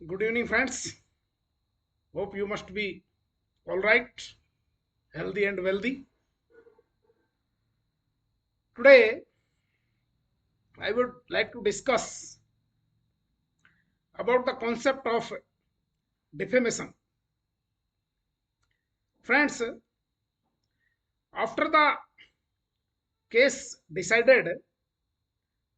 Good evening, friends. Hope you must be all right, healthy and wealthy. Today, I would like to discuss about the concept of defamation. Friends, after the case decided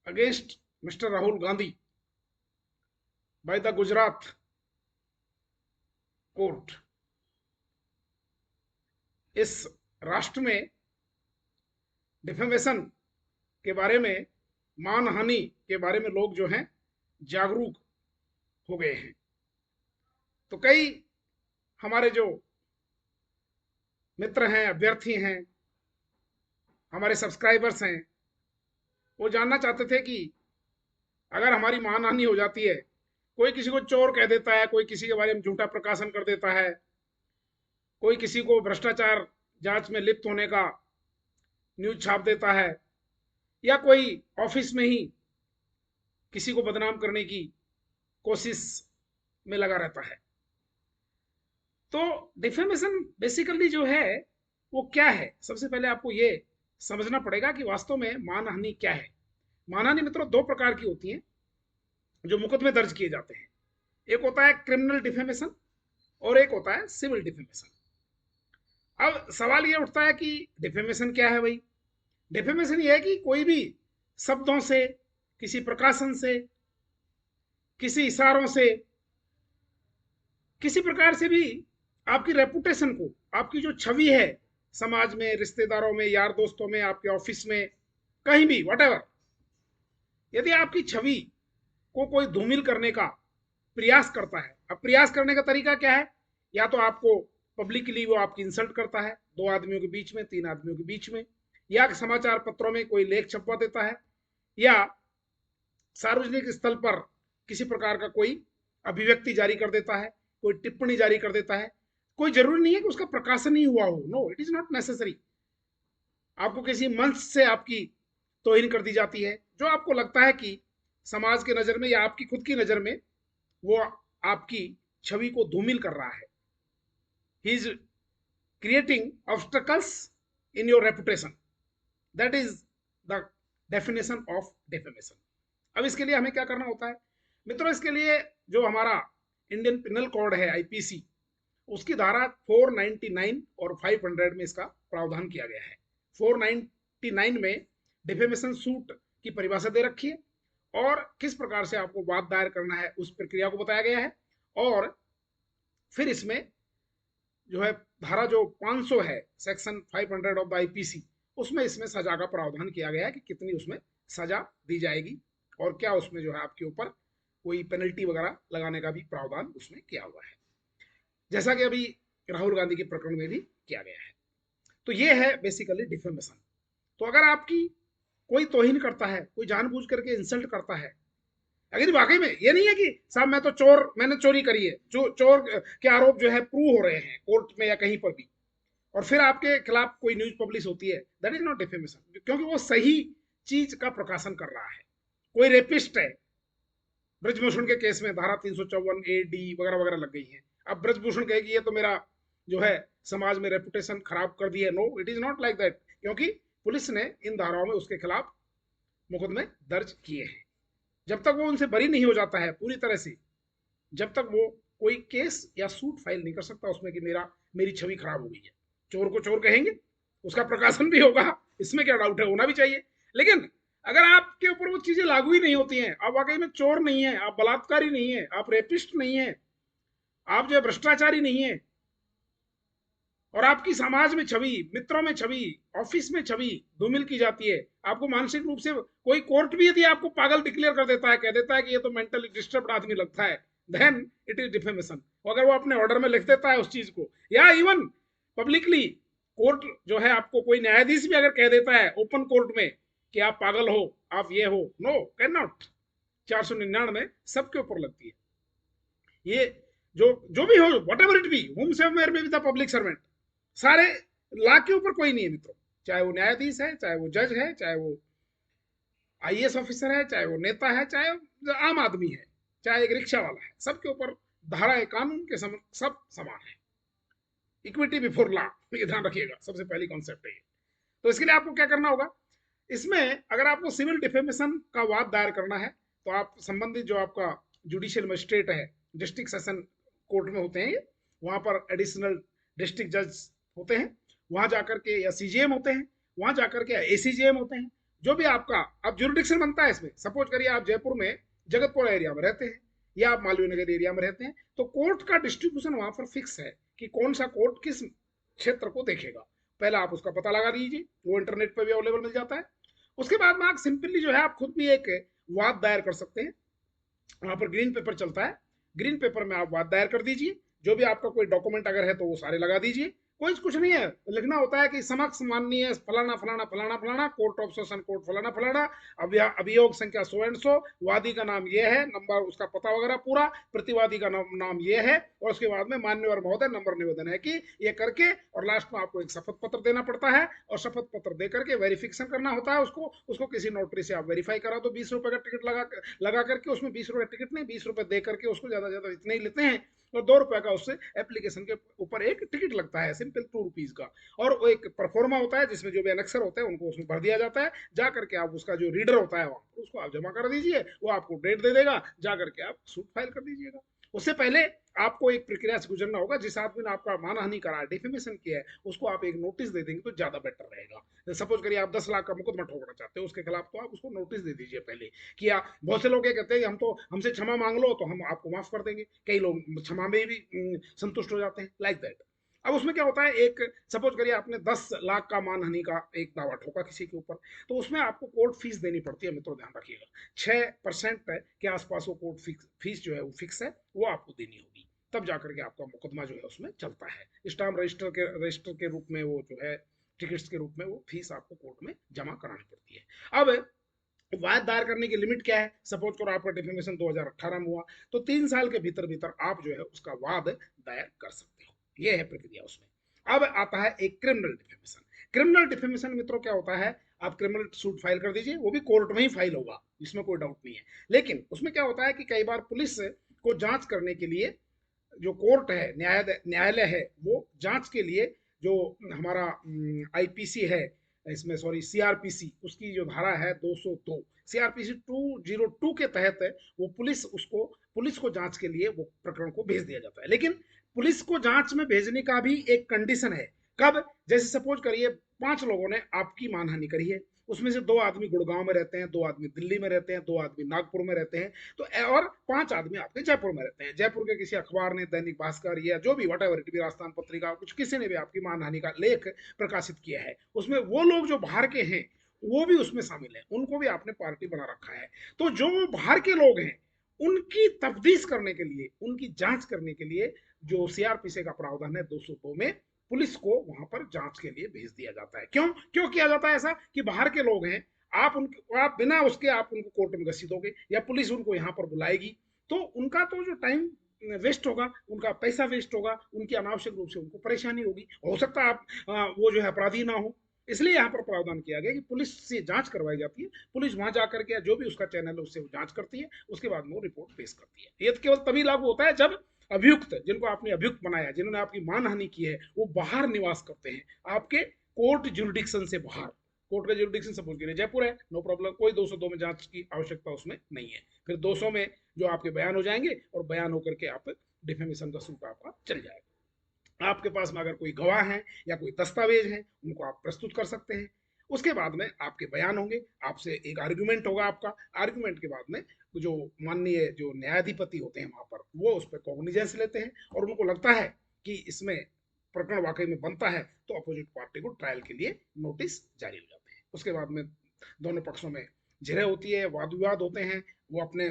against Mr. Rahul Gandhi by the Gujarat court, इस राष्ट्र में defamation के बारे में, मानहानि के बारे में लोग जो हैं जागरूक हो गए हैं। तो कई हमारे जो मित्र हैं, अभ्यर्थी हैं, हमारे सब्सक्राइबर्स हैं, वो जानना चाहते थे कि अगर हमारी मानहानि हो जाती है, कोई किसी को चोर कह देता है, कोई किसी के बारे में झूठा प्रकाशन कर देता है, कोई किसी को भ्रष्टाचार जांच में लिप्त होने का न्यूज छाप देता है, या कोई ऑफिस में ही किसी को बदनाम करने की कोशिश में लगा रहता है। तो डिफेमेशन बेसिकली जो है वो क्या है, सबसे पहले आपको ये समझना पड़ेगा कि वास्तव में मानहानि क्या है। मानहानि मित्रों दो प्रकार की होती हैं जो मुकदमे दर्ज किए जाते हैं। एक होता है क्रिमिनल डिफेमेशन और एक होता है सिविल डिफेमेशन। अब सवाल ये उठता है कि डिफेमेशन क्या है भाई। डिफेमेशन ये है कि कोई भी शब्दों से, किसी प्रकाशन से, किसी इशारों से, किसी प्रकार से भी आपकी रेपुटेशन को, आपकी जो छवि है समाज में, रिश्तेदारों में, यार दोस्तों में, आपके ऑफिस में, कहीं भी वटेवर, यदि आपकी छवि को कोई धूमिल करने का प्रयास करता है। अब प्रयास करने का तरीका क्या है, या तो आपको पब्लिकली वो आपकी इंसल्ट करता है, दो आदमियों के बीच में, तीन आदमियों के बीच में, या समाचार पत्रों में कोई लेख छपवा देता है, या सार्वजनिक स्थल पर किसी प्रकार का कोई अभिव्यक्ति जारी कर देता है, कोई टिप्पणी जारी कर देता है। कोई जरूरी नहीं है कि उसका प्रकाशन ही हुआ हो, no it is not necessary. आपको किसी मंच से आपकी तोहिन कर दी जाती है, जो आपको लगता है कि समाज के नजर में या आपकी खुद की नजर में वो आपकी छवि को धूमिल कर रहा है। He is creating obstacles in your reputation. That is the definition of defamation. अब इसके लिए हमें क्या करना होता है मित्रों, इसके लिए जो हमारा इंडियन पिनल कोड है आईपीसी, उसकी धारा 499 और 500 में इसका प्रावधान किया गया है। 499 में डिफेमेशन सूट की परिभाषा दे रखी है और किस प्रकार से आपको वाद दायर करना है उस प्रक्रिया को बताया गया है। और फिर इसमें जो है धारा जो 500 है, सेक्शन 500 ऑफ द आईपीसी, उसमें इसमें सजा का प्रावधान किया गया है कि कितनी उसमें सजा दी जाएगी और क्या उसमें जो है आपके ऊपर कोई पेनल्टी वगैरह लगाने का भी प्रावधान उसमें किया हुआ है, जैसा कि अभी राहुल गांधी के प्रकरण में भी किया गया है। तो ये है बेसिकली डिफेमेशन। तो अगर आपकी कोई तोहिन करता है, कोई जानबूझ करके इंसल्ट करता है, अगर वाकई में ये नहीं है कि साहब मैं तो चोर, मैंने चोरी करी है, जो चोर के आरोप जो है प्रूव हो रहे हैं कोर्ट में या कहीं पर भी, और फिर आपके खिलाफ कोई न्यूज पब्लिश होती है, दैट इज नॉट डिफेमेशन, क्योंकि वो सही चीज का प्रकाशन कर रहा है। कोई रेपिस्ट है, ब्रजभूषण के केस में धारा 354 ए डी वगैरह वगैरह लग गई है। अब ब्रजभूषण कहेगी ये तो मेरा जो है समाज में रेपुटेशन खराब कर दी है, no it is not like that, क्योंकि पुलिस ने इन धाराओं में उसके खिलाफ मुकदमे दर्ज किए हैं। जब तक वो उनसे बरी नहीं हो जाता है पूरी तरह से, जब तक वो कोई केस या सूट फाइल नहीं कर सकता उसमें कि मेरी छवि खराब हो गई है। चोर को चोर कहेंगे, उसका प्रकाशन भी होगा, इसमें क्या डाउट है, होना भी चाहिए। लेकिन अगर आपके ऊपर वो चीजें लागू ही नहीं होती हैं, आप वाकई में चोर नहीं है, आप बलात्कारी नहीं है, आप रेपिस्ट नहीं है, आप जो है भ्रष्टाचारी नहीं है, और आपकी समाज में छवि, मित्रों में छवि, ऑफिस में छवि धूमिल की जाती है, आपको मानसिक रूप से कोई कोर्ट भी यदि आपको पागल डिक्लेयर कर देता है, कह देता है कि ये तो मेंटली डिस्टर्ब आदमी लगता है, देन इट इज डिफेमेशन। अगर वो अपने ऑर्डर में लिख देता है उस चीज को, या इवन पब्लिकली कोर्ट जो है, आपको कोई न्यायाधीश भी अगर कह देता है ओपन कोर्ट में कि आप पागल हो, आप ये हो, नो कैन नॉट। 499 सबके ऊपर लगती है। ये जो भी हो, वट एवर इट बी, होम सेवर में भी द पब्लिक सर्वेंट, सारे ला के ऊपर कोई नहीं है मित्रों, चाहे वो न्यायाधीश है, चाहे वो जज है, चाहे वो आईएएस ऑफिसर है, चाहे वो नेता है, चाहे वो आम आदमी है, चाहे एक रिक्शा वाला है, सबके ऊपर धारा कानून के सब समान है। इक्विटी बिफोर लॉ, ये ध्यान रखिएगा, सबसे पहली कॉन्सेप्ट है ये। तो इसके लिए आपको क्या करना होगा, इसमें अगर आपको सिविल डिफेमेशन का वाद दायर करना है तो आप संबंधित जो आपका जुडिशियल मजिस्ट्रेट है, डिस्ट्रिक्ट सेशन कोर्ट में होते हैं, वहां पर एडिशनल डिस्ट्रिक्ट जज होते हैं, वहां जाकर के, या सीजीएम होते हैं, वहां जाकर के एसीजीएम होते हैं, जो भी आपका अब जुरिडिक्शन बनता है इसमें। सपोज करिए आप जयपुर में जगतपुर एरिया में रहते हैं या आप मालवीय नगर एरिया में रहते हैं, तो कोर्ट का डिस्ट्रीब्यूशन वहां पर फिक्स है कि कौन सा कोर्ट किस क्षेत्र को देखेगा। पहले आप उसका पता लगा दीजिए, वो इंटरनेट पर भी अवेलेबल मिल जाता है। उसके बाद में आप सिंपली जो है आप खुद भी एक वाद दायर कर सकते हैं, वहां पर ग्रीन पेपर चलता है, ग्रीन पेपर में आप वाद दायर कर दीजिए, जो भी आपका कोई डॉक्यूमेंट अगर है तो वो सारे लगा दीजिए। कोई कुछ नहीं है, लिखना होता है कि समक्ष माननीय फलाना फलाना फलाना फलाना कोर्ट ऑफ सेशन कोर्ट फलाना फलाना, अभियोग संख्या सो एंड सो, वादी का नाम ये है, नंबर उसका पता वगैरह पूरा, प्रतिवादी का नाम ये है, और उसके बाद में मान्यवर महोदय नंबर निवेदन है कि ये करके, और लास्ट में आपको एक शपथ पत्र देना पड़ता है, और शपथ पत्र दे करके वेरिफिकेशन करना होता है उसको किसी नोटरी से आप वेरीफाई करा दो, 20 रुपए का टिकट लगा करके, उसमें 20 रुपए टिकट नहीं 20 रुपए दे करके उसको ज्यादा ज्यादा इतने ही लेते हैं, और 2 रुपए का उससे एप्लीकेशन के ऊपर एक टिकट लगता है, सिंपल 2 रुपीज का, और वो एक परफॉर्मा होता है जिसमें जो भी अनेक्सर होते हैं उनको उसमें भर दिया जाता है। जा करके आप उसका जो रीडर होता है वहां उसको आप जमा कर दीजिए, वो आपको डेट दे देगा, जा करके आप सूट फाइल कर दीजिएगा। उससे पहले आपको एक प्रक्रिया से गुजरना होगा, जिस आदमी ने आपका मानहानि करा है, डिफेमेशन किया है, उसको आप एक नोटिस दे देंगे तो ज्यादा बेटर रहेगा। सपोज करिए आप 10 लाख का मुकदमा ठोकना चाहते हो उसके खिलाफ, तो आप उसको नोटिस दे दीजिए पहले कि बहुत से लोग ये कहते हैं हम तो हमसे क्षमा मांग लो तो हम आपको माफ कर देंगे, कई लोग क्षमा में भी संतुष्ट हो जाते हैं, लाइक दैट। अब उसमें क्या होता है, एक सपोज करिए आपने 10 लाख का मानहानि का एक दावा ठोका किसी के ऊपर, तो उसमें आपको कोर्ट फीस देनी पड़ती है, मित्रों ध्यान रखिएगा, 6% के आसपास वो कोर्ट फीस जो है वो फिक्स है, वो आपको देनी होगी, तब जाकर के आपका मुकदमा जो है उसमें चलता है। स्टाम्प रजिस्टर के रूप में वो जो है टिकट्स के रूप में वो फीस आपको कोर्ट में जमा करानी पड़ती है। अब वाद दायर करने की लिमिट क्या है, सपोज करो आपका डिफेमेशन 2018 में हुआ, तो 3 साल के भीतर भीतर आप जो है उसका वाद दायर कर सकते हो, ये है प्रक्रिया उसमें। अब आता है एक क्रिमिनल डिफेमेशन। क्रिमिनल डिफेमेशन मित्रों क्या होता है, आप क्रिमिनल सूट फाइल कर दीजिए, वो भी कोर्ट में ही फाइल होगा, इसमें कोई डाउट नहीं है, लेकिन उसमें क्या होता है कि कई बार पुलिस को जांच करने के लिए जो कोर्ट है, न्यायालय है, वो जांच के लिए जो हमारा आईपीसी है, इसमें सॉरी सीआरपीसी, उसकी जो धारा है 202, सीआरपीसी 202 के तहत वो पुलिस को जांच के लिए वो प्रकरण को भेज दिया जाता है। लेकिन पुलिस को जांच में भेजने का भी एक कंडीशन है, कब, जैसे सपोज करिए 5 लोगों ने आपकी मानहानि करी है, उसमें से 2 आदमी गुड़गांव में रहते हैं, 2 आदमी दिल्ली में रहते हैं, 2 आदमी नागपुर में रहते हैं, तो और 5 आदमी आपके जयपुर में रहते हैं, जयपुर के किसी अखबार ने, दैनिक भास्कर या जो भी वट एवर राजस्थान पत्रिका कुछ किसी ने भी आपकी मानहानि का लेख प्रकाशित किया है, उसमें वो लोग जो बाहर के हैं वो भी उसमें शामिल है, उनको भी आपने पार्टी बना रखा है। तो जो बाहर के लोग हैं उनकी तफ्तीश करने के लिए, उनकी जांच करने के लिए जो सीआरपीसी का प्रावधान है 202 में, पुलिस को वहां पर जांच के लिए भेज दिया जाता है। क्यों क्यों किया जाता है ऐसा, कि बाहर के लोग हैं, आप बिना उसके आप उनको कोर्ट में घसीटोगे या पुलिस उनको यहाँ पर बुलाएगी, तो उनका तो जो टाइम वेस्ट होगा, उनका पैसा वेस्ट होगा, उनकी अनावश्यक रूप से उनको परेशानी होगी, हो सकता है आप वो जो है अपराधी ना हो। इसलिए यहाँ पर प्रावधान किया गया कि पुलिस से जांच करवाई जाती है, पुलिस वहां जाकर के जो भी उसका चैनल है उससे वो जांच करती है, उसके बाद में वो रिपोर्ट पेश करती है। ये केवल तभी लागू होता है जब अभियुक्त, जिनको आपने अभियुक्त बनाया, जिन्होंने आपकी मानहानि की है, वो बाहर निवास करते हैं, आपके कोर्ट जुरिडिक्शन से बाहर। कोर्ट का जुरिडिक्शन सपोज करिए जयपुर है, नो प्रॉब्लम, कोई 202 में जांच की आवश्यकता उसमें नहीं है, फिर 200 में जो आपके बयान हो जाएंगे और बयान होकर के आप डिफेमेशन का सूट आपका चल जाएगा। आपके पास में अगर कोई गवाह है या कोई दस्तावेज है उनको आप प्रस्तुत कर सकते हैं, उसके बाद में आपके बयान होंगे, आपसे एक आर्गुमेंट होगा आपका, आर्गुमेंट के बाद में जो माननीय जो न्यायाधिपति होते हैं वहां पर वो उस पर कॉग्निजेंस लेते हैं, और उनको लगता है कि इसमें प्रकरण वाकई में बनता है, तो अपोजिट पार्टी को ट्रायल के लिए नोटिस जारी हो जाते हैं। उसके बाद में दोनों पक्षों में झिरे होती है, वाद विवाद होते हैं, वो अपने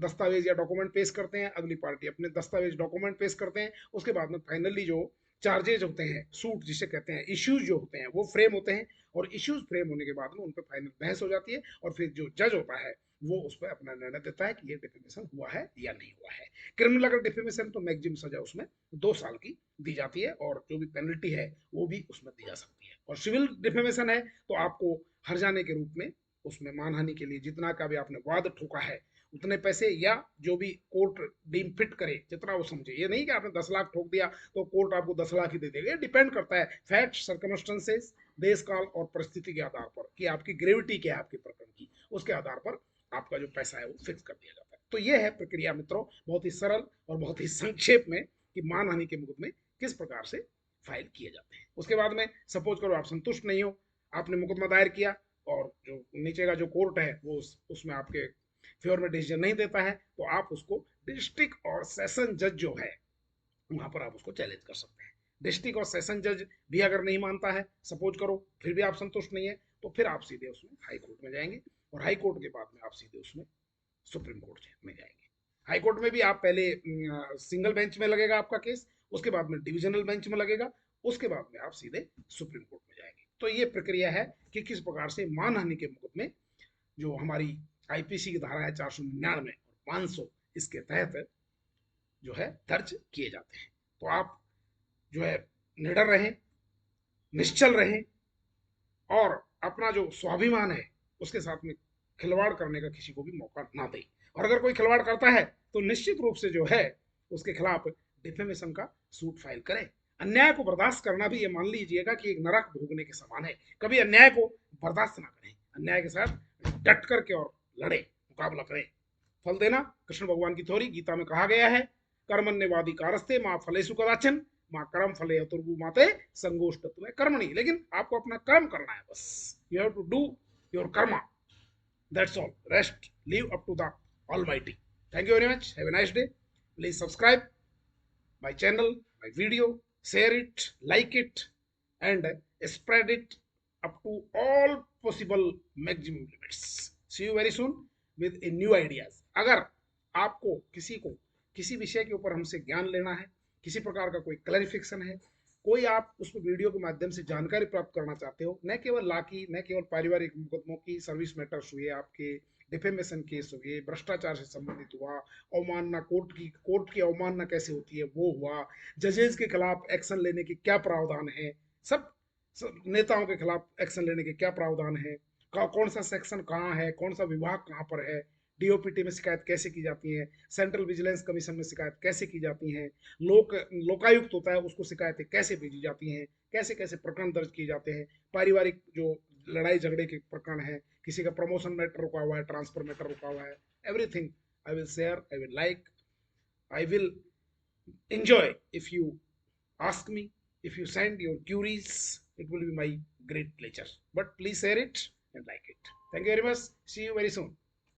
दस्तावेज या डॉक्यूमेंट पेश करते हैं, अगली पार्टी अपने दस्तावेज डॉक्यूमेंट पेश करते हैं, उसके बाद में फाइनली जो चार्जेज होते हैं, सूट जिसे कहते हैं, इश्यूज जो होते हैं वो फ्रेम होते हैं, और इश्यूज फ्रेम होने के बाद में उन पर फाइनल बहस हो जाती है, और फिर जो जज होता है वो उस पर अपना निर्णय देता है कि ये डिफेमेशन हुआ है या नहीं हुआ है। क्रिमिनल अगर डिफेमेशन तो मैक्सिमम सजा उसमें 2 साल की दी जाती है, और जो भी पेनल्टी है वो भी उसमें दी जा सकती है। और सिविल डिफेमेशन है तो आपको हर्जाने के रूप में उसमें मानहानि के लिए जितना का भी आपने वाद ठोका है उतने पैसे या जो भी कोर्ट डीम फिट करे, जितना वो समझे। ये नहीं कि आपने 10 लाख ठोक दिया तो कोर्ट आपको 10 लाख ही दे देगा। ये डिपेंड करता है फैक्ट, सर्कमस्टेंसेस, देश काल और परिस्थिति के आधार पर कि आपकी ग्रेविटी क्या है आपके प्रकरण की, उसके आधार पर आपका जो पैसा है वो फिक्स कर दिया जाता है। तो ये है प्रक्रिया मित्रों, बहुत ही सरल और बहुत ही संक्षेप में कि मानहानि के मुकदमे किस प्रकार से फाइल किए जाते हैं। उसके बाद में सपोज करो आप संतुष्ट नहीं हो, आपने मुकदमा दायर किया और जो नीचे का जो कोर्ट है वो उसमें आपके फेवर में डिसीजन नहीं देता है, तो आप उसको डिस्ट्रिक्ट और सेशन जज जो है वहां पर आप उसको चैलेंज कर सकते हैं। डिस्ट्रिक्ट और सेशन जज भी अगर नहीं मानता है, सपोज करो, फिर भी आप संतुष्ट नहीं है, तो फिर आप सीधे उसमें हाई कोर्ट में जाएंगे और हाई कोर्ट के बाद में आप सीधे उसमें सुप्रीम कोर्ट में जाएंगे। हाई कोर्ट में भी आप पहले सिंगल बेंच में लगेगा आपका केस, उसके बाद में डिविजनल बेंच में लगेगा, उसके बाद में आप सीधे सुप्रीम कोर्ट में जाएंगे। तो ये प्रक्रिया है कि किस प्रकार से मानहानि के मुकदमे जो हमारी आईपीसी की धारा है 499 और 500 इसके तहत जो है दर्ज किए जाते हैं। तो आप जो है निडर रहें, निश्चल रहें और अपना जो स्वाभिमान है उसके साथ में खिलवाड़ करने का किसी को भी मौका ना दें। और अगर कोई खिलवाड़ करता है तो निश्चित रूप से जो है उसके खिलाफ डिफेमेशन का सूट फाइल करें। अन्याय को बर्दाश्त करना भी ये मान लीजिएगा कि एक नरक भोगने के समान है। कभी अन्याय को बर्दाश्त ना करें, अन्याय के साथ डट करके और लड़े, मुकाबला करें। फल देना कृष्ण भगवान की थोड़ी गीता में कहा गया है, कर्मण्यवादी कारस्ते माँ फलेषु कदाचन माँ कर्म फले अतुर्भु माते संगोष्ठत्व में कर्मणि। लेकिन आपको अपना कर्म करना है, बस you have to do your karma, that's all, rest leave up to the almighty. Thank you very much, have a nice day. Please subscribe my channel, my video, share it, like it, and spread it up to all possible maximum limits. See you very soon with a new ideas. अगर आपको किसी को किसी विषय के ऊपर हमसे ज्ञान लेना है, किसी प्रकार का कोई क्लैरिफिकेशन है, कोई आप उस वीडियो के माध्यम से जानकारी प्राप्त करना चाहते हो, न केवल लॉ की, न केवल पारिवारिक मुकदमों की, सर्विस मैटर्स हुए आपके, डिफेमेशन केस हुए, भ्रष्टाचार से संबंधित हुआ, अवमानना कोर्ट की अवमानना कैसे होती है वो हुआ, जजेस के खिलाफ एक्शन लेने के क्या प्रावधान है, सब नेताओं के खिलाफ एक्शन लेने के क्या प्रावधान है, कौन सा सेक्शन कहाँ है, कौन सा विभाग कहाँ पर है, डीओपीटी में शिकायत कैसे की जाती है, सेंट्रल विजिलेंस कमीशन में शिकायत कैसे की जाती है, लोकायुक्त होता है उसको शिकायतें कैसे भेजी जाती हैं, कैसे कैसे प्रकरण दर्ज किए जाते हैं, पारिवारिक जो लड़ाई झगड़े के प्रकरण है, किसी का प्रमोशन मैटर रुका हुआ है, ट्रांसफर मैटर रुका हुआ है, everything I will share, I will like, I will enjoy if you ask me, if you send your queries, it will be my great pleasure. But please share it and like it. Thank you very much. See you very soon.